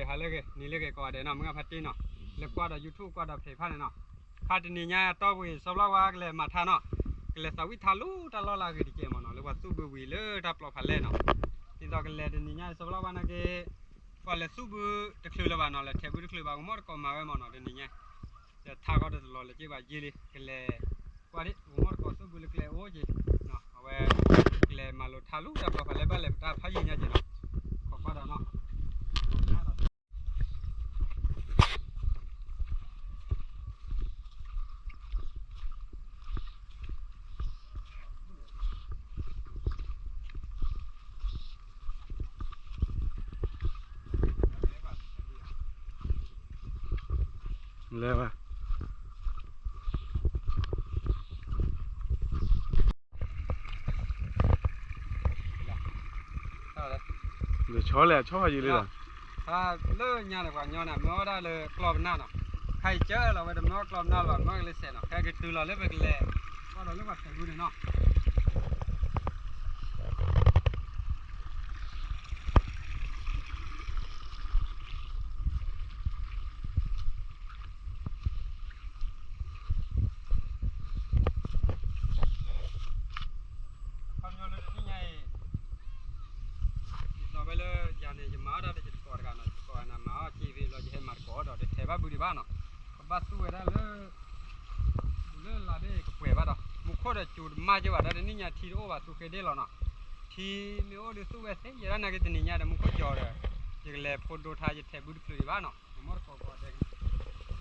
hale ke ni le ke ko de na mga phati no le kwa da youtube kwa da phe pha ne no kha ti ni nya to wi so la wa le ma tha no le sa wi tha lu ta lo la ke di ke mo no le wa su bu wi le ta plo pha le no tin do ke le ni nya so la wa na ke kwa le su bu te khlu la ba no le the bu te khlu ba mo ko ma we mo no de ni nyaจะท่าก็จะรอเลยจีว่ายีเลยก็เลยกว่านี้ผมว่าก็สู้บุลกเลยโอ้จีเนาะเอาไว้เลยมาลุทาลุแต่พอเลยบ้านเลยตาพายิงเนี่ยจีเนาะขอก็ได้เนาะเลยว่ะเดี๋ยวช้อเลยช้ออยู่เลยล่ะถ้าเลื่อนยาหน่อยกว่าย้อนน่ะมันก็ได้เลยกรอบหน้าเนาะใครเจอเราไปดำน้ำกรอบหน้าเรามันก็เลยเสร็จเนาะแค่กินตัวเราเล่นไปกันเลยก็เราเล่นแบบแต่ดูเนาะไปเลยยาเนี่ยจะมาได้จะก่อกันนะก่อนนะมาจีวีเราจะให้มาก่อดอกเทบ้าบุรีบ้านเนาะบ้านสู้ได้เลยลาได้ก็เปย์บ้านเนาะมุขได้จุดมาจะว่าได้นี่เนี่ยทีโอว่าสู้เคได้หรอเนาะทีมีโอได้สู้เวสยังนั่งกันนี่เนี่ยมุขจอดจะเลยพอดูท่าจะเทบุรีบ้านเนาะมอร์ก่อได้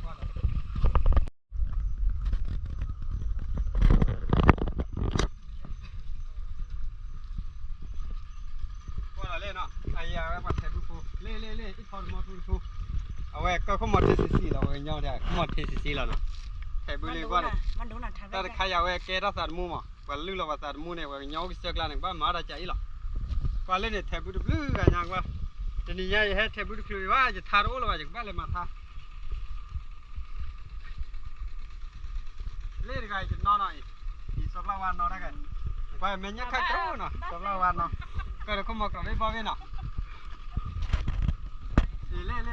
ว่าได้เล่นเนาะไอ้ยาแบบเทบุฟูเล่อีกคนมอทูทูเอาไว้ก็เขาหมดเทสซีเราเองย่อได้เขาหมดเทสซีแล้วเนาะเทบุรีว่ามันดูหนักทางแต่ใครเอาไว้เกล้าสัตว์มูมั้งว่าลือเราว่าสัตว์มูเนี่ยว่าย่อกิจกรรมหนึ่งบ้านมาได้ใจหรอว่าเล่นเนี่ยเทบุรีลือกันยังว่าจะนี่ยังให้เทบุรีคือว่าจะทารุเราว่าจากบ้านเลยมาทาเล่นกันจะนอนหน่อยอีสองวันนอนได้กันว่าเมย์ยังข้าวเจ้าเนาะสองวันเนาะก็เราเขาหมดกันได้บ่อยเนาะ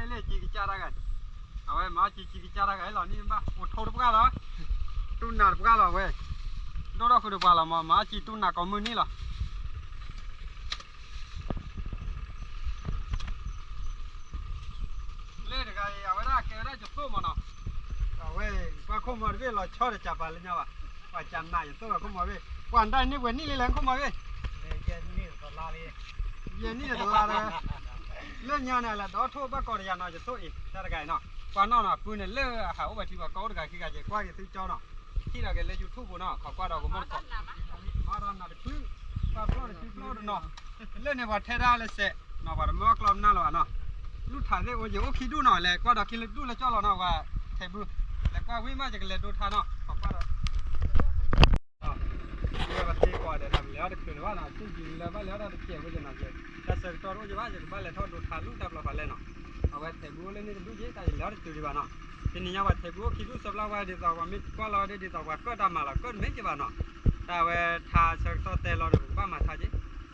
เล่จีกิจาระกันเอาไว้มาจีกิจาระกันเหล่านี้บ้าอดทนปุ๊กเหรอตุนหนาปุ๊กเหรอเว้ยโดนเราคุยปุ๊กเหรอมาจีตุนหนาของมือนี่เหรอเล่กันเอาไว้ได้เกี่ยวได้จุดสู้มันเนาะเอาไว้ว่าเขามาเว้ยเราชอบจะจับอะไรเนี่ยวะว่าจำหน้าอย่างตัวเขามาเว้ยวันได้นี่เว้ยนี่เลยแหละเขามาเว้ยเย็นนี่ตลาดเลยเย็นนี่ตลาดเลยเรื่องยาเนี่ยแหละดอทั่วบ้านก่อนยาหน่อยจะสู้อีกใช่ไหมไงเนาะกว่าน้องเนาะปืนเนี่ยเลือหาอุบัติเหตุก่อนกันคือการจะกว่าจะซื้อเจ้าเนาะที่เราเก็บเลยยูทูบเนาะขอกว่าเราก็มันก่อนมาร้านน่ะปืนว่าปล้อนซื้อปล้อนเนาะเรื่องเนี่ยว่าเทด้าเลยเสะเนาะว่าเมื่อกลมหน้าเราเนาะลูกถ่ายได้โอ้ยโอ้คิดดูหน่อยเลยกว่าเราคิดดูแล้วเจ้าเราเนาะว่าเทบูแล้วก็วิ่งมาจากเลยดูท่าเนาะขอกว่าเราเรื่องว่าตีกว่าเดี๋ยวทำแล้วเด็กคือว่าเนาะจริงๆแล้วว่าแล้วเราเกี่ยวกับเรื่องนั้นเลยแต่เสกตัวรู้จักว่าจะบ้านเลยทอดดูท่าลูกแต่เราไปเลยเนาะเอาไว้เทบูเลยนี่ดูเยอะแต่แล้วจะดีกว่าเนาะทีนี้ว่าเทบูคิดดูสับเราว่าเดี๋ยวว่ามิกว่าเราเดี๋ยวว่าก็ทำมาละก็ไม่ใช่ว่าเนาะแต่ว่าท่าเสกตัวเตะเราเดี๋ยวว่ามาท่าจี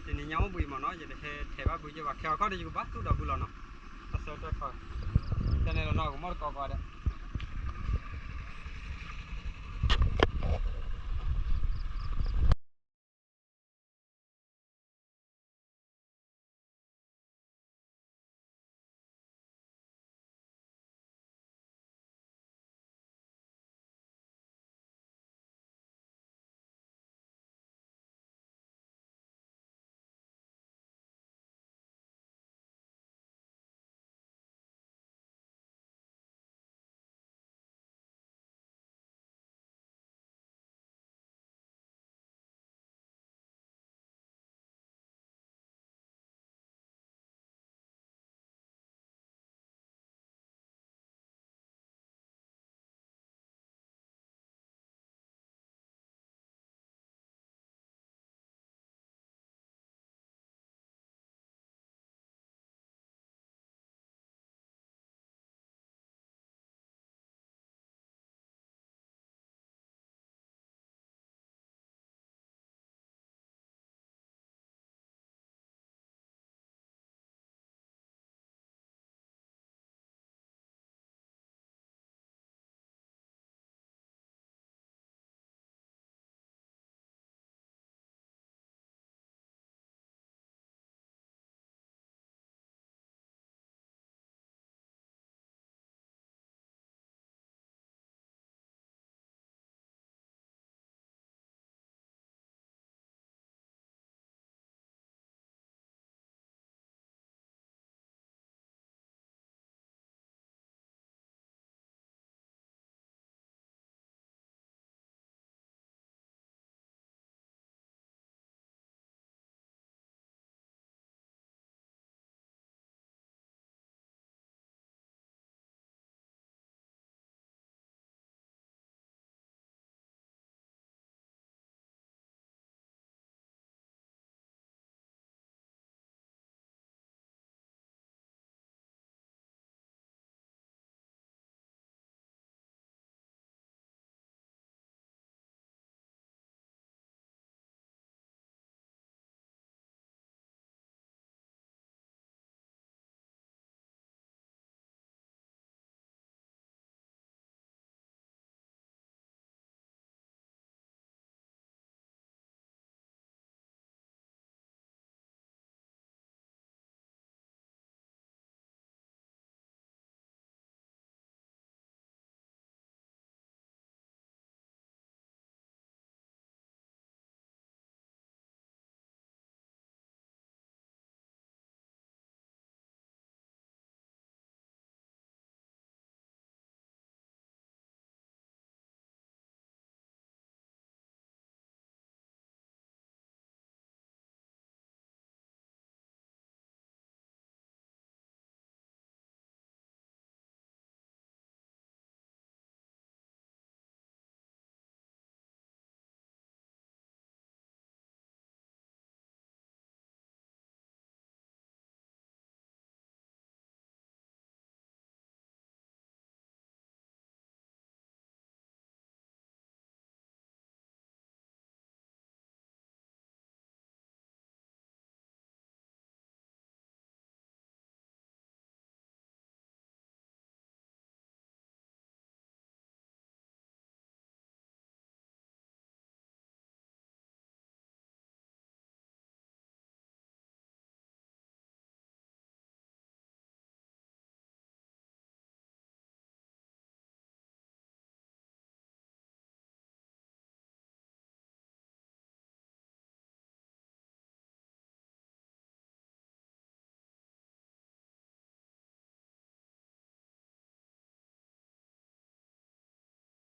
ทีนี้ยังบุยมันเนาะจะเทว่าบุยจะว่าแค่เขาเดี๋ยวบ้านตู้ดับบุญเนาะแต่เสกตัวเขาแต่ในเราเนาะก็มอดก็ได้